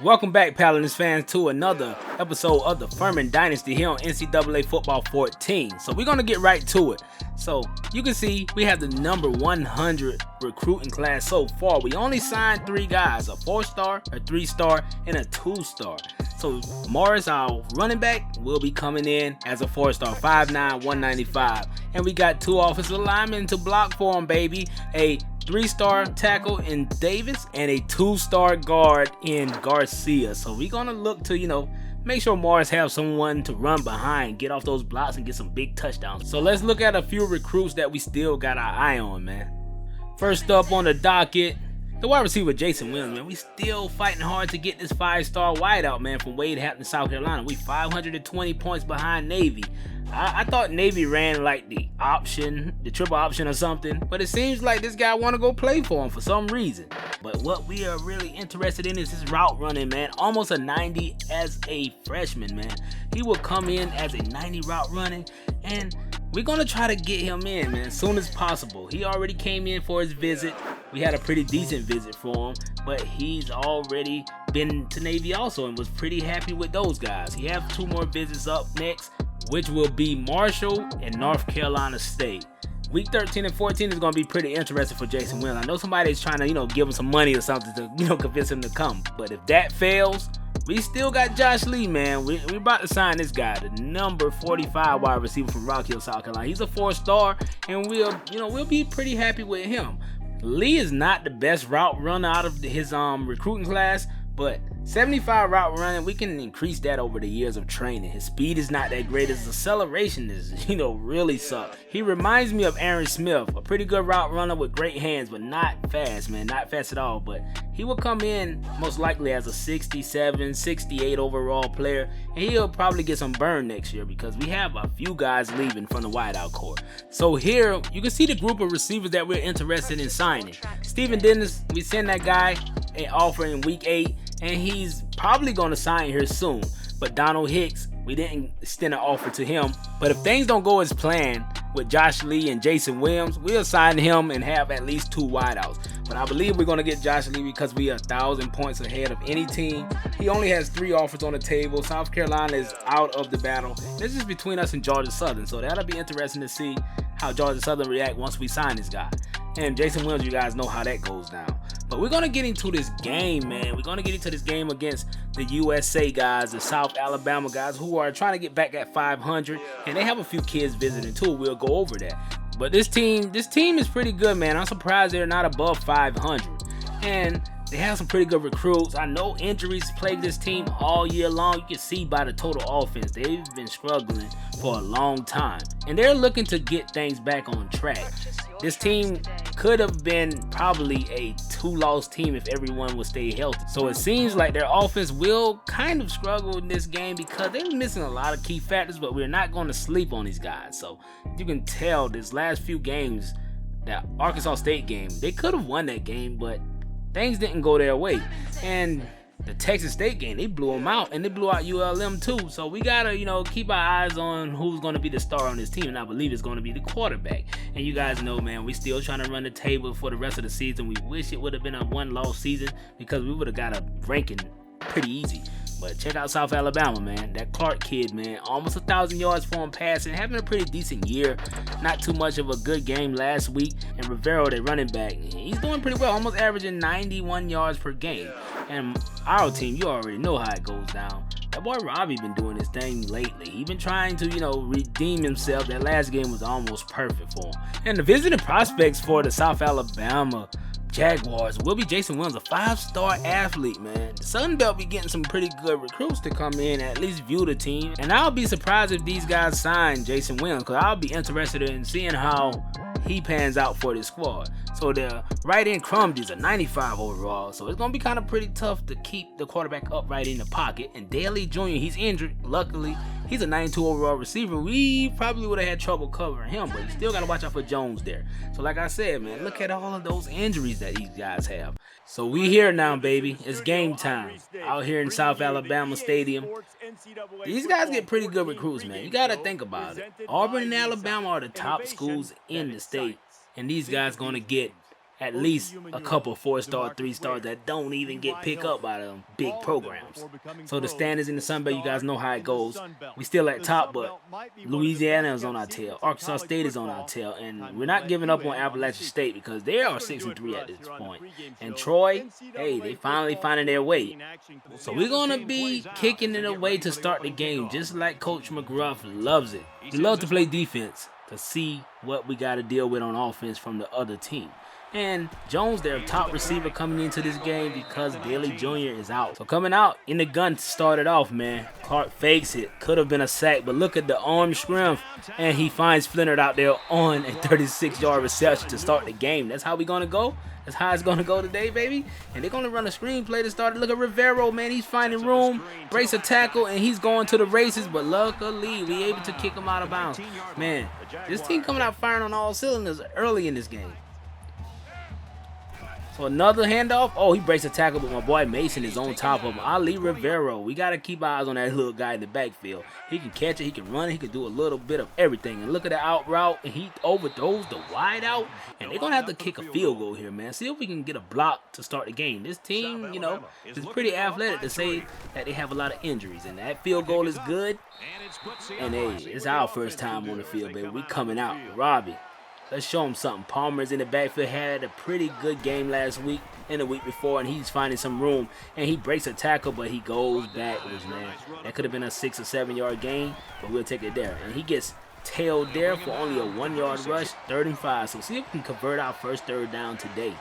Welcome back, Paladins fans, to another episode of the Furman Dynasty here on NCAA Football 14. So we're going to get right to it. So you can see we have the number 100 recruiting class so far. We only signed 3 guys, a 4-star, a 3-star, and a 2-star. So Morris, our running back, will be coming in as a 4-star, 5'9", 195. And we got 2 offensive linemen to block for him, baby. A 3-star tackle in Davis and a 2-star guard in Garcia. So we're gonna look to, make sure Morris have someone to run behind, get off those blocks and get some big touchdowns. So let's look at a few recruits that we still got our eye on, man. First up on the docket, the wide receiver Jason Williams, man. We still fighting hard to get this 5-star wideout, man, from Wade Hampton, South Carolina. We 520 points behind Navy. I thought Navy ran like the triple option or something, but it seems like this guy want to go play for him for some reason. But what we are really interested in is his route running, man. Almost a 90 as a freshman, man. He will come in as a 90 route running, and we're going to try to get him in, man, as soon as possible. He already came in for his visit. We had a pretty decent visit for him, but he's already been to Navy also and was pretty happy with those guys. He has 2 more visits up next, which will be Marshall and North Carolina State. Week 13 and 14 is going to be pretty interesting for Jason Williams. I know somebody's trying to, give him some money or something to, convince him to come. But if that fails, we still got Josh Lee, man. We about to sign this guy, the number 45 wide receiver from Rock Hill, South Carolina. He's a 4-star, and we'll be pretty happy with him. Lee is not the best route runner out of his recruiting class, but 75 route running, we can increase that over the years of training. His speed is not that great. His acceleration is, really suck. He reminds me of Aaron Smith, a pretty good route runner with great hands, but not fast, man. Not fast at all. But he will come in most likely as a 67, 68 overall player, and he'll probably get some burn next year because we have a few guys leaving from the wideout core. So here, you can see the group of receivers that we're interested in signing. Steven Dennis, we sent that guy an offer in week 8, and he's probably going to sign here soon. But Donald Hicks, we didn't extend an offer to him. But if things don't go as planned with Josh Lee and Jason Williams, we'll sign him and have at least 2 wideouts. But I believe we're going to get Josh Lee because we are 1,000 points ahead of any team. He only has 3 offers on the table. South Carolina is out of the battle. This is between us and Georgia Southern, so that'll be interesting to see how Georgia Southern react once we sign this guy. And Jason Williams, you guys know how that goes down. But we're going to get into this game, man. We're going to get into this game against the USA guys, the South Alabama guys, who are trying to get back at 500. And they have a few kids visiting, too. We'll go over that. But this team is pretty good, man. I'm surprised they're not above 500. And they have some pretty good recruits. I know injuries plague this team all year long. You can see by the total offense. They've been struggling for a long time. And they're looking to get things back on track. This team could have been probably a 2-loss team if everyone would stay healthy. So it seems like their offense will kind of struggle in this game because they're missing a lot of key factors, but we're not going to sleep on these guys. So you can tell this last few games, that Arkansas State game, they could have won that game, but things didn't go their way. And the Texas State game, they blew them out, and they blew out ULM too. So we gotta, keep our eyes on who's gonna be the star on this team, and I believe it's gonna be the quarterback. And you guys know, man, we still trying to run the table for the rest of the season. We wish it would have been a 1-loss season because we would have got a ranking pretty easy. But check out South Alabama, man. That Clark kid, man, almost 1,000 yards for him passing, having a pretty decent year. Not too much of a good game last week. And Rivero, their running back, he's doing pretty well, almost averaging 91 yards per game. And our team, you already know how it goes down. That boy Robbie been doing his thing lately. He been trying to, redeem himself. That last game was almost perfect for him. And the visiting prospects for the South Alabama Jaguars will be Jason Williams, a 5-star athlete, man. The Sun Belt be getting some pretty good recruits to come in, at least view the team. And I'll be surprised if these guys sign Jason Williams, because I'll be interested in seeing how he pans out for this squad. So the right end Crumdy's a 95 overall, so it's going to be kind of pretty tough to keep the quarterback upright in the pocket. And Daly Jr., he's injured. Luckily, he's a 92 overall receiver. We probably would have had trouble covering him, but you still got to watch out for Jones there. So like I said, man, look at all of those injuries that these guys have. So we here now, baby. It's game time out here in South Alabama Stadium. These guys get pretty good recruits, man. You got to think about it. Auburn and Alabama are the top schools in the state, and these guys going to get at least a couple 4-star, 3-stars that don't even get picked up by them big programs. So the standings in the Sun Belt, you guys know how it goes. We still at top, but Louisiana is on our tail. Arkansas State is on our tail, and we're not giving up on Appalachian State because they are 6-3 at this point. And Troy, hey, they finally finding their way. So we're gonna be kicking it away to start the game, just like Coach McGruff loves it. He loves to play defense to see what we got to deal with on offense from the other team. And Jones, their top receiver, coming into this game because Daly Jr. is out. So coming out in the gun to start it off, man. Clark fakes it. Could have been a sack, but look at the arm strength. And he finds Flintard out there on a 36-yard reception to start the game. That's how we going to go. That's how it's going to go today, baby. And they're going to run a screenplay to start it. Look at Rivero, man. He's finding room, breaks a tackle, and he's going to the races. But luckily, we able to kick him out of bounds. Man, this team coming out firing on all cylinders early in this game. So another handoff. Oh, he breaks a tackle, but my boy Mason is on top of him. Ali Rivero. We got to keep our eyes on that little guy in the backfield. He can catch it. He can run it. He can do a little bit of everything. And look at the out route. And he overthrows the wide out. And they're going to have to kick a field goal here, man. See if we can get a block to start the game. This team, you know, is pretty athletic to say that they have a lot of injuries. And that field goal is good. And, hey, it's our first time on the field, baby. We coming out. Robbie. Let's show him something. Palmer's in the backfield, had a pretty good game last week and the week before, and he's finding some room. And he breaks a tackle, but he goes backwards, man. That could have been a 6 or 7 yard gain, but we'll take it there. And he gets tailed there for only a 1 yard rush, 3rd and 5. So see if we can convert our first 3rd down today.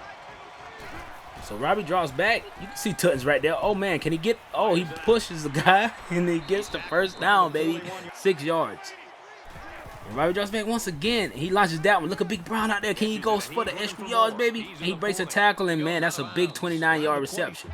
So Robbie draws back. You can see Tutins right there. Oh, man, can he get? Oh, he pushes the guy, and he gets the first down, baby. 6 yards. And Robbie drops back once again. He launches that one. Look at Big Brown out there. Can he go for the extra yards, baby? And he breaks a tackle, and, man, that's a big 29-yard reception.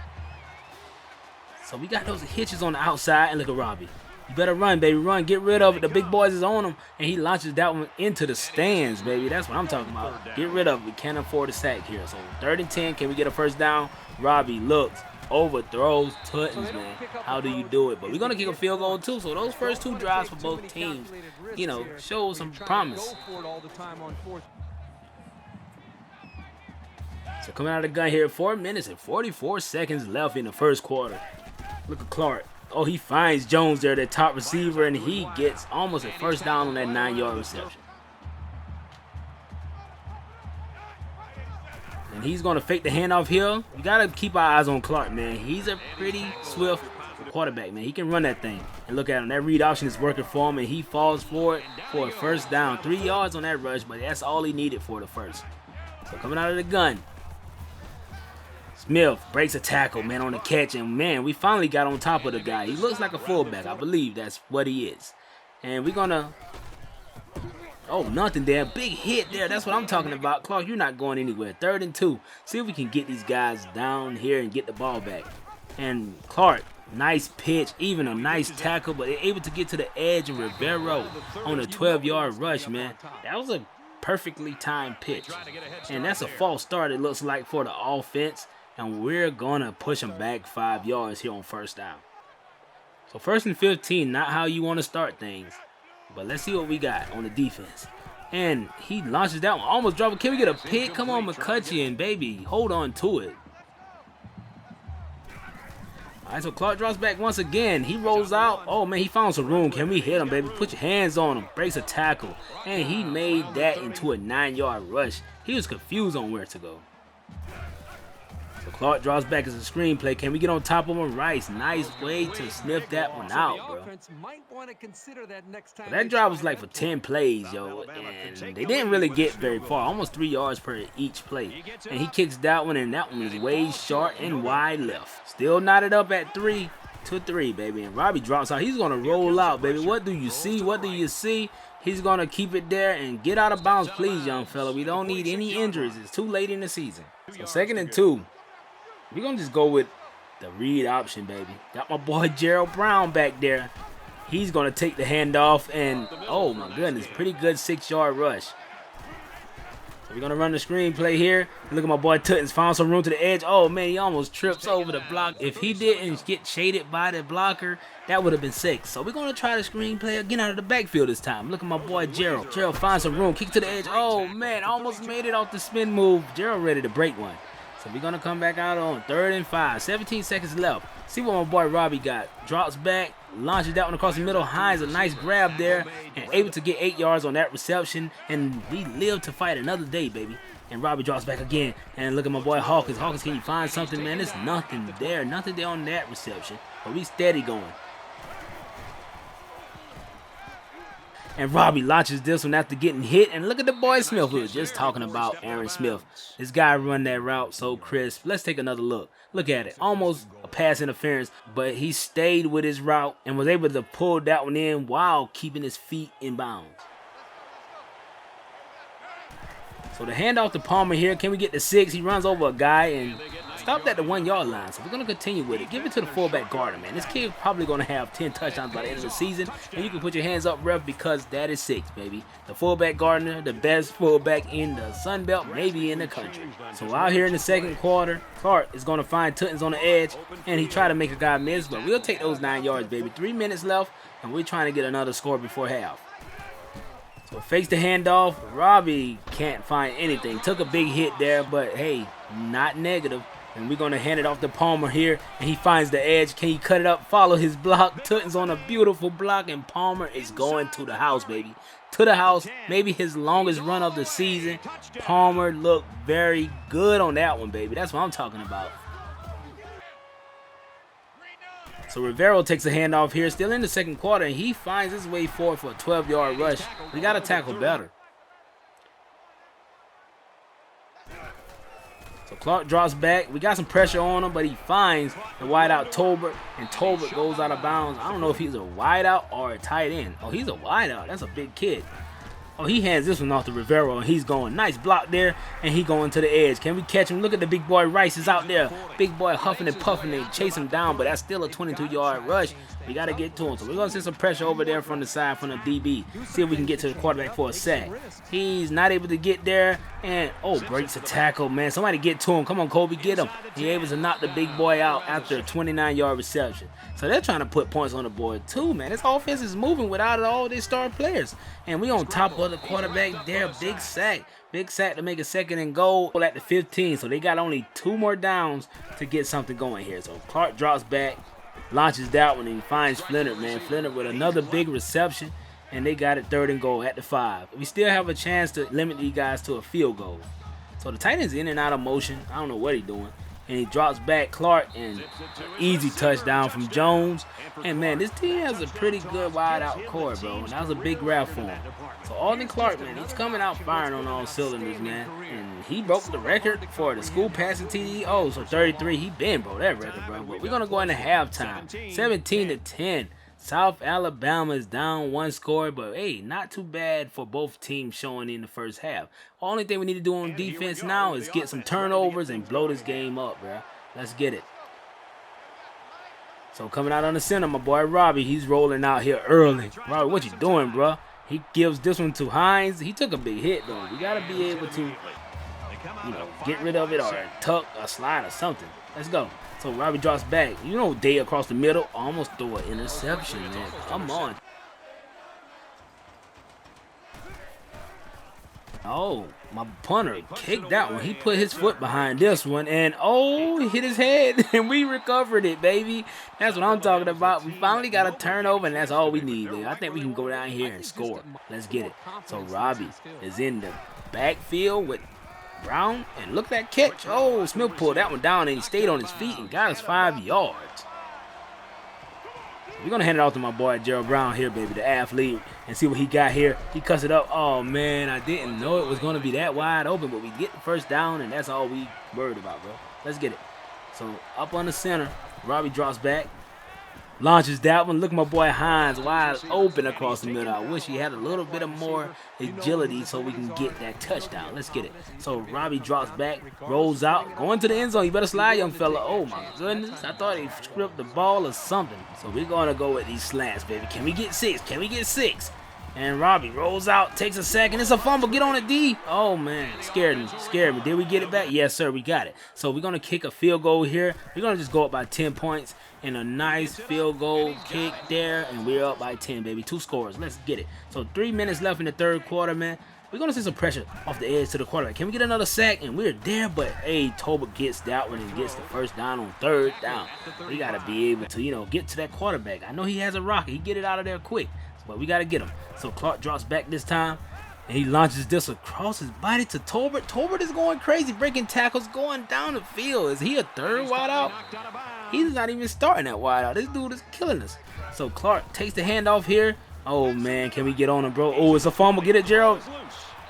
So we got those hitches on the outside, and look at Robbie. You better run, baby. Run. Get rid of it. The big boys is on him, and he launches that one into the stands, baby. That's what I'm talking about. Get rid of it. We can't afford a sack here. So 3rd and 10. Can we get a first down? Robbie looks. Overthrows Tutins, man. How do you do it? But we're going to kick a field goal, too. So those first 2 drives for both teams, you know, show some promise. So coming out of the gun here, 4 minutes and 44 seconds left in the first quarter. Look at Clark. Oh, he finds Jones there, the top receiver, and he gets almost a first down on that 9-yard reception. And he's going to fake the handoff here. We got to keep our eyes on Clark, man. He's a pretty swift quarterback, man. He can run that thing. And look at him. That read option is working for him, and he falls for it for a first down. 3 yards on that rush, but that's all he needed for the first. So coming out of the gun, Smith breaks a tackle, man, on the catch. And, man, we finally got on top of the guy. He looks like a fullback. I believe that's what he is. And we're going to... Oh, nothing there. Big hit there. That's what I'm talking about. Clark, you're not going anywhere. 3rd and 2. See if we can get these guys down here and get the ball back. And Clark, nice pitch, even a nice tackle, but they're able to get to the edge of Rivero on a 12-yard rush, man. That was a perfectly timed pitch. And that's a false start, it looks like, for the offense. And we're going to push them back 5 yards here on first down. So 1st and 15, not how you want to start things. But let's see what we got on the defense. And he launches that one. Almost dropped it. Can we get a pick? Come on, McCutcheon, baby. Hold on to it. All right, so Clark drops back once again. He rolls out. Oh, man, he found some room. Can we hit him, baby? Put your hands on him. Breaks a tackle. And he made that into a 9-yard rush. He was confused on where to go. So Clark draws back as a screenplay. Can we get on top of him? Rice, nice way to sniff that one out, bro. So that drive was like for 10 plays, yo, and they didn't really get very far. Almost 3 yards per each play. And he kicks that one, and that one is way short and wide left. Still knotted up at 3-3, baby. And Robbie drops out. He's going to roll out, baby. What do you see? What do you see? He's going to keep it there and get out of bounds, please, young fella. We don't need any injuries. It's too late in the season. So 2nd and 2. We're going to just go with the read option, baby. Got my boy Gerald Brown back there. He's going to take the handoff, and, oh, my goodness, pretty good 6-yard rush. So we're going to run the screenplay here. Look at my boy Tutins. Found some room to the edge. Oh, man, he almost trips over the block. If he didn't get shaded by the blocker, that would have been 6. So we're going to try the screenplay again out of the backfield this time. Look at my boy Gerald. Gerald finds some room. Kick to the edge. Oh, man, almost made it off the spin move. Gerald ready to break one. So we're going to come back out on 3rd and 5. 17 seconds left. See what my boy Robbie got. Drops back, launches that one across the middle. Hines, a nice grab there, and able to get 8 yards on that reception. And we live to fight another day, baby. And Robbie drops back again. And look at my boy Hawkins. Hawkins, can you find something, man? There's nothing there. Nothing there on that reception. But we steady going. And Robbie launches this one after getting hit. And look at the boy Smith. We were just talking about Aaron Smith. This guy run that route so crisp. Let's take another look. Look at it. Almost a pass interference, but he stayed with his route and was able to pull that one in while keeping his feet in bounds. So the handoff to Palmer here. Can we get the 6? He runs over a guy and stopped at the 1 yard line. So we're going to continue with it. Give it to the fullback Gardner, man. This kid probably going to have 10 touchdowns by the end of the season. And you can put your hands up, ref, because that is 6, baby. The fullback Gardner, the best fullback in the Sun Belt, maybe in the country. So out here in the second quarter, Clark is going to find Tutins on the edge. And he tried to make a guy miss, but we'll take those 9 yards, baby. 3 minutes left, and we're trying to get another score before half. So fakes the handoff. Robbie can't find anything. Took a big hit there, but hey, not negative. And we're going to hand it off to Palmer here. And he finds the edge. Can he cut it up? Follow his block. Tutins on a beautiful block. And Palmer is going to the house, baby. To the house. Maybe his longest run of the season. Palmer looked very good on that one, baby. That's what I'm talking about. So Rivero takes a handoff here, still in the second quarter, and he finds his way forward for a 12-yard rush. We got to tackle better. So Clark drops back. We got some pressure on him, but he finds the wideout Tolbert, and Tolbert goes out of bounds. I don't know if he's a wideout or a tight end. Oh, he's a wideout. That's a big kid. Oh, he hands this one off to Rivero, and he's going. Nice block there, and he going to the edge. Can we catch him? Look at the big boy Rice is out there. Big boy huffing and puffing and chase him down, but that's still a 22-yard rush. We got to get to him. So we're going to send some pressure over there from the side from the DB. See if we can get to the quarterback for a sack. He's not able to get there, and, oh, breaks a tackle, man. Somebody get to him. Come on, Kobe, get him. He's able to knock the big boy out after a 29-yard reception. So they're trying to put points on the board, too, man. This offense is moving without all their star players. And we on top of the quarterback there. Big sack. Big sack to make a 2nd and goal at the 15. So they got only 2 more downs to get something going here. So Clark drops back, launches that one, and he finds Flennert, man. Flennert with another big reception. And they got it 3rd and goal at the 5. We still have a chance to limit these guys to a field goal. So the tight end's in and out of motion. I don't know what he's doing. And he drops back Clark, and easy touchdown from Jones. And, man, this team has a pretty good wide-out core, bro. And that was a big grab for him. So Alden Clark, man, he's coming out firing on all cylinders, man. And he broke the record for the school passing TD. Oh, so 33. He been broke that record, bro. But we're going to go into halftime. 17-10. South Alabama is down 1 score, but hey, not too bad for both teams showing in the first half. Only thing we need to do on defense now is get some turnovers and blow this game up, bro. Let's get it. So coming out on the center, my boy Robbie, he's rolling out here early. Robbie, what you doing, bro? He gives this one to Hines. He took a big hit, though. We got to be able to, get rid of it or tuck or slide or something. Let's go. So Robbie drops back. Day across the middle. Almost throw an interception, man. Come on. Oh, my punter kicked that one. He put his foot behind this one. And, oh, he hit his head. And we recovered it, baby. That's what I'm talking about. We finally got a turnover, and that's all we need, man. I think we can go down here and score. Let's get it. So Robbie is in the backfield with Brown, and look at that catch. Oh, Smith pulled that one down, and he stayed on his feet and got us 5 yards. We're going to hand it off to my boy Gerald Brown here, baby, the athlete, and see what he got here. He cuts it up. Oh, man, I didn't know it was going to be that wide open, but we get the first down, and that's all we worried about, bro. Let's get it. So up on the center, Robbie drops back, launches that one. Look at my boy Hines wide open across the middle. I wish he had a little bit of more agility so we can get that touchdown. Let's get it. So Robbie drops back, rolls out, going to the end zone. You better slide, young fella. Oh, my goodness. I thought he stripped the ball or something. So we're going to go with these slants, baby. Can we get 6? Can we get 6? And Robbie rolls out, takes a second. It's a fumble. Get on it, D. Oh, man. Scared me. Scared me. Did we get it back? Yes, sir. We got it. So we're going to kick a field goal here. We're going to just go up by 10 points. And a nice field goal kick there. And we're up by 10, baby. 2 scores. Let's get it. So 3 minutes left in the third quarter, man. We're going to see some pressure off the edge to the quarterback. Can we get another sack? And we're there, but, hey, Tolbert gets that one and gets the first down on third down. We got to be able to, you know, get to that quarterback. I know he has a rocket. He get it out of there quick, but we got to get him. So Clark drops back this time, and he launches this across his body to Tolbert. Tolbert is going crazy, breaking tackles, going down the field. Is he a third wideout? He's not even starting that wideout. This dude is killing us. So Clark takes the handoff here. Oh, man, can we get on him, bro? Oh, it's a fumble. Get it, Gerald?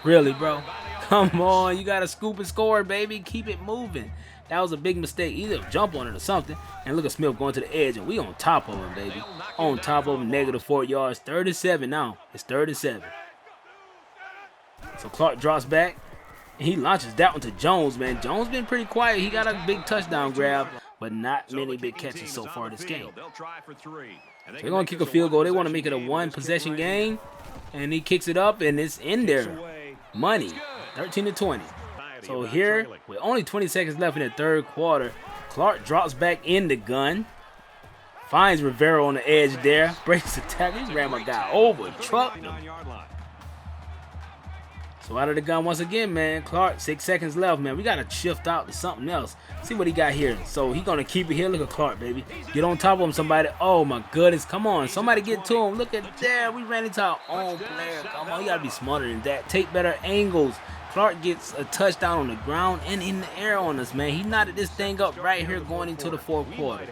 Really, bro? Come on. You got to scoop and score, baby. Keep it moving. That was a big mistake. Either jump on it or something. And look at Smith going to the edge, and we on top of him, baby. On top of him, -4 yards. 37 now. It's 37. So Clark drops back, and he launches that one to Jones, man. Jones been pretty quiet. He got a big touchdown grab, but not many big catches so far this game. So they're going to kick a field goal. They want to make it a 1-possession game. And he kicks it up, and it's in there. Money. 13-20. So here, with only 20 seconds left in the third quarter, Clark drops back in the gun. Finds Rivera on the edge there. Breaks the tackle. He ran my guy over. Trucked him. So out of the gun once again, man. Clark, 6 seconds left, man. We got to shift out to something else. See what he got here. So he's going to keep it here. Look at Clark, baby. Get on top of him, somebody. Oh, my goodness. Come on. Somebody get to him. Look at that. We ran into our own player. Come on. You got to be smarter than that. Take better angles. Clark gets a touchdown on the ground and in the air on us, man. He knotted this thing up right here going into the fourth quarter.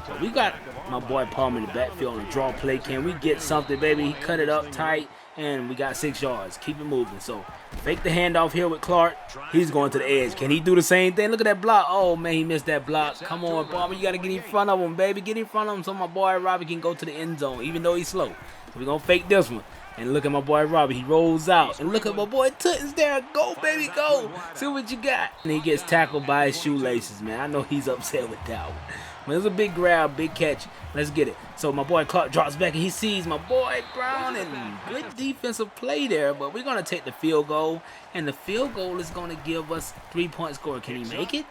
So we got my boy Palmer in the backfield on the draw play. Can we get something, baby? He cut it up tight, and we got 6 yards. Keep it moving. So fake the handoff here with Clark. He's going to the edge. Can he do the same thing? Look at that block. Oh, man, he missed that block. Come on, Palmer. You got to get in front of him, baby. Get in front of him so my boy Robbie can go to the end zone, even though he's slow. So we're going to fake this one. And look at my boy Robbie. He rolls out. And look at my boy Tutins there. Go, baby, go. See what you got. And he gets tackled by his shoelaces, man. I know he's upset with that one. But it's a big grab, big catch. Let's get it. So my boy Clark drops back, and he sees my boy Brown. And good defensive play there. But we're going to take the field goal. And the field goal is going to give us 3-point score. Can he make it?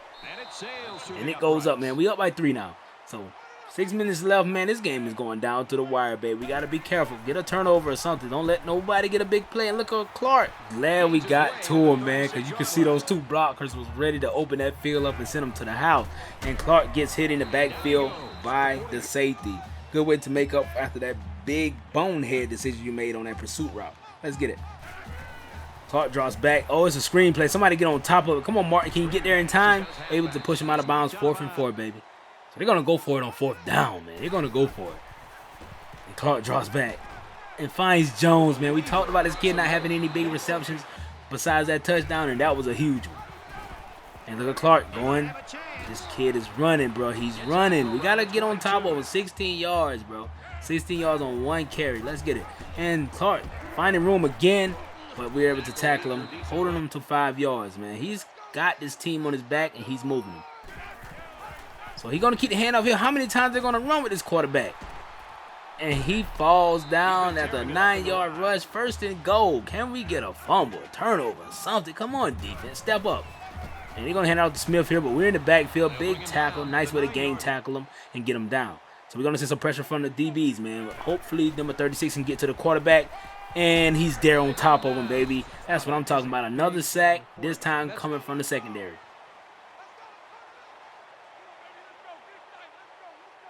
And it goes up, man. We up by 3 now. So 6 minutes left, man. This game is going down to the wire, baby. We got to be careful. Get a turnover or something. Don't let nobody get a big play. And look at Clark. Glad we got to him, man, because you can see those 2 blockers was ready to open that field up and send him to the house. And Clark gets hit in the backfield by the safety. Good way to make up after that big bonehead decision you made on that pursuit route. Let's get it. Clark drops back. Oh, it's a screen play. Somebody get on top of it. Come on, Martin. Can you get there in time? Able to push him out of bounds. 4th and 4, baby. So they're going to go for it on 4th down, man. They're going to go for it. And Clark drops back and finds Jones, man. We talked about this kid not having any big receptions besides that touchdown, and that was a huge one. And look at Clark going. This kid is running, bro. He's running. We got to get on top of him. 16 yards, bro. 16 yards on 1 carry. Let's get it. And Clark finding room again, but we're able to tackle him, holding him to 5 yards, man. He's got this team on his back, and he's moving them. So he's going to keep the handoff here. How many times they're going to run with this quarterback? And he falls down after a 9-yard rush. 1st and goal. Can we get a fumble, a turnover, something? Come on, defense. Step up. And they're going to hand out to Smith here, but we're in the backfield. Big tackle. Nice way to game tackle him and get him down. So we're going to see some pressure from the DBs, man. But hopefully number 36 can get to the quarterback. And he's there on top of him, baby. That's what I'm talking about. Another sack, this time coming from the secondary.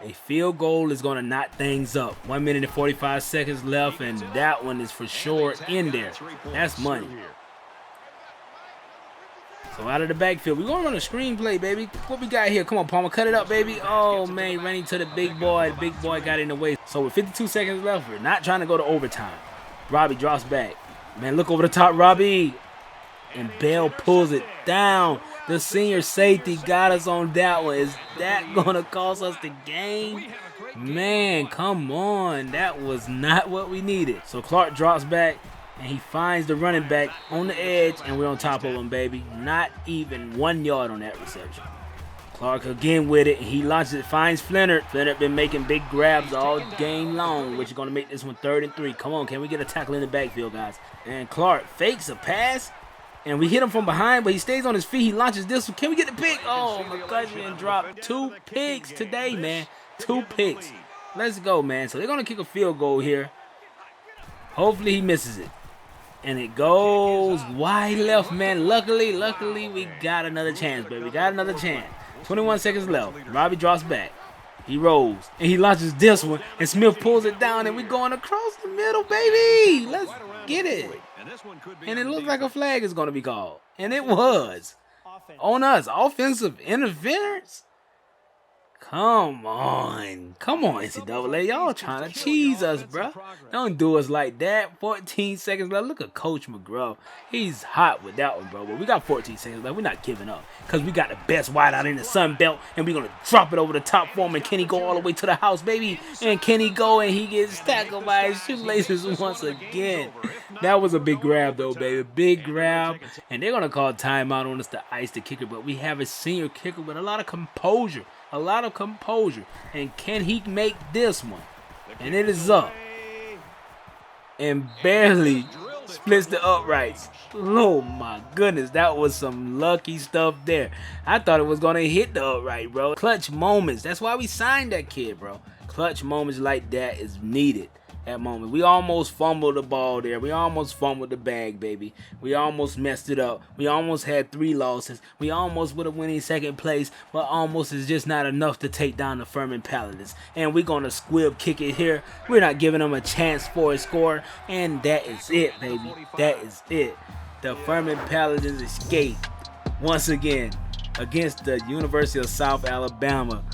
A field goal is going to knot things up. 1 minute and 45 seconds left, and that one is for sure in there. That's money. So out of the backfield, we're going to run a screenplay, baby. What we got here? Come on, Palmer. Cut it up, baby. Oh, man, running to the big boy. The big boy got in the way. So with 52 seconds left, we're not trying to go to overtime. Robbie drops back. Man, look over the top, Robbie. And Bell pulls it down. The senior safety got us on that one. Is that going to cost us the game? Man, come on. That was not what we needed. So Clark drops back, and he finds the running back on the edge, and we're on top of him, baby. Not even 1 yard on that reception. Clark again with it. He launches it, finds Flennert. Flennert been making big grabs all game long, which is going to make this one 3rd and 3. Come on, can we get a tackle in the backfield, guys? And Clark fakes a pass, and we hit him from behind, but he stays on his feet. He launches this one. Can we get the pick? Oh, McCutcheon dropped 2 picks today, man. 2 picks. Let's go, man. So they're going to kick a field goal here. Hopefully he misses it. And it goes wide left, man. Luckily, we got another chance, baby. We got another chance. 21 seconds left. Robbie drops back. He rolls. And he launches this one. And Smith pulls it down. And we're going across the middle, baby. Let's get it. And it looks like a flag is going to be called. And it was. On us. Offensive interference? Come on, NCAA. Y'all trying to cheese us, bro. Don't do us like that. 14 seconds left. Look at Coach McGraw. He's hot with that one, bro. But we got 14 seconds left. We're not giving up because we got the best wide out in the Sun Belt, and we're going to drop it over the top for him, and Kenny go all the way to the house, baby. And Kenny go, and he gets tackled by his shoelaces once again. That was a big grab, though, baby. Big grab. And they're going to call timeout on us to ice the kicker, but we have a senior kicker with a lot of composure. And can he make this one? And it is up. And barely splits the uprights. Oh my goodness, that was some lucky stuff there. I thought it was going to hit the upright, bro. Clutch moments. That's why we signed that kid, bro. Clutch moments like that is needed. That moment. We almost fumbled the ball there. We almost fumbled the bag, baby. We almost messed it up. We almost had 3 losses. We almost would have winning 2nd place, but almost is just not enough to take down the Furman Paladins. And we're going to squib kick it here. We're not giving them a chance for a score, and that is it, baby. That is it. The Furman Paladins escape once again against the University of South Alabama.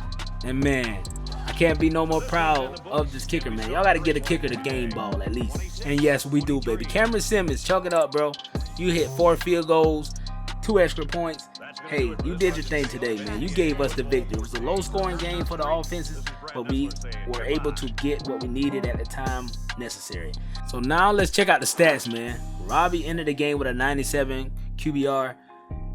And man, I can't be no more proud of this kicker, man. Y'all got to get a kicker the game ball at least. And yes, we do, baby. Cameron Simmons, chuck it up, bro. You hit 4 field goals, 2 extra points. Hey, you did your thing today, man. You gave us the victory. It was a low-scoring game for the offenses, but we were able to get what we needed at the time necessary. So now let's check out the stats, man. Robbie ended the game with a 97 QBR.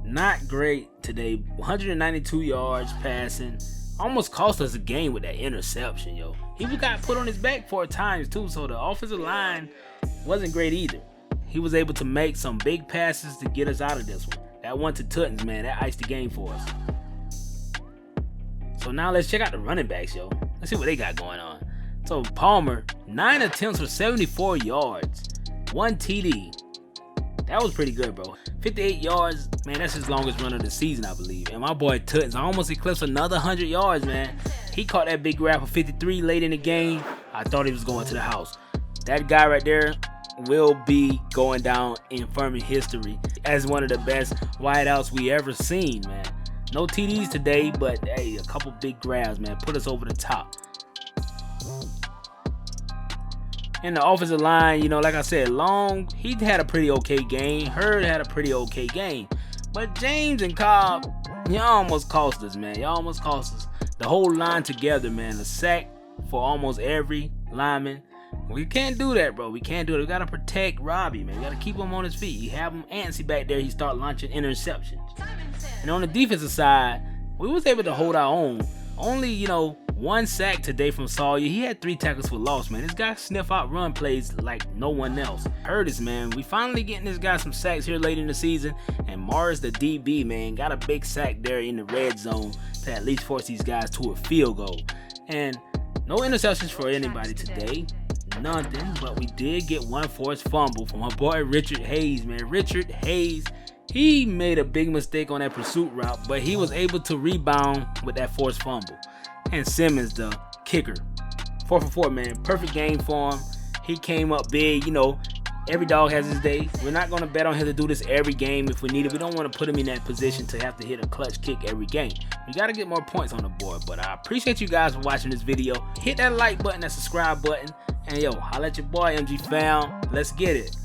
Not great today. 192 yards passing. Almost cost us a game with that interception, yo. He got put on his back 4 times, too, so the offensive line wasn't great either. He was able to make some big passes to get us out of this one. That one to Tutins, man, that iced the game for us. So now let's check out the running backs, yo. Let's see what they got going on. So Palmer, 9 attempts for 74 yards, 1 TD. That was pretty good, bro. 58 yards, man, that's his longest run of the season, I believe. And my boy Tutins almost eclipsed another 100 yards, man. He caught that big grab for 53 late in the game. I thought he was going to the house. That guy right there will be going down in Furman history as one of the best wideouts we ever seen, man. No TDs today, but hey, a couple big grabs, man. Put us over the top. And the offensive line, you know, like I said, Long, he had a pretty okay game. Hurd had a pretty okay game. But James and Cobb, y'all almost cost us, man. Y'all almost cost us. The whole line together, man. A sack for almost every lineman. We can't do that, bro. We can't do it. We got to protect Robbie, man. We got to keep him on his feet. You have him antsy back there. He start launching interceptions. And on the defensive side, we was able to hold our own. Only, you know, 1 sack today from Sawyer. He had 3 tackles for loss, man. This guy sniff out run plays like no one else. Curtis, man, we finally getting this guy some sacks here late in the season. And Morris, the DB, man, got a big sack there in the red zone to at least force these guys to a field goal. And no interceptions for anybody today. Nothing, but we did get 1 forced fumble from our boy Richard Hayes, man. Richard Hayes, he made a big mistake on that pursuit route, but he was able to rebound with that forced fumble. And Simmons, the kicker, 4 for 4, man. Perfect game for him. He came up big, you know. Every dog has his day. We're not going to bet on him to do this every game if we need it. We don't want to put him in that position to have to hit a clutch kick every game. We got to get more points on the board. But I appreciate you guys for watching this video. Hit that like button, that subscribe button. And yo, holla at your boy, MG Fam. Let's get it.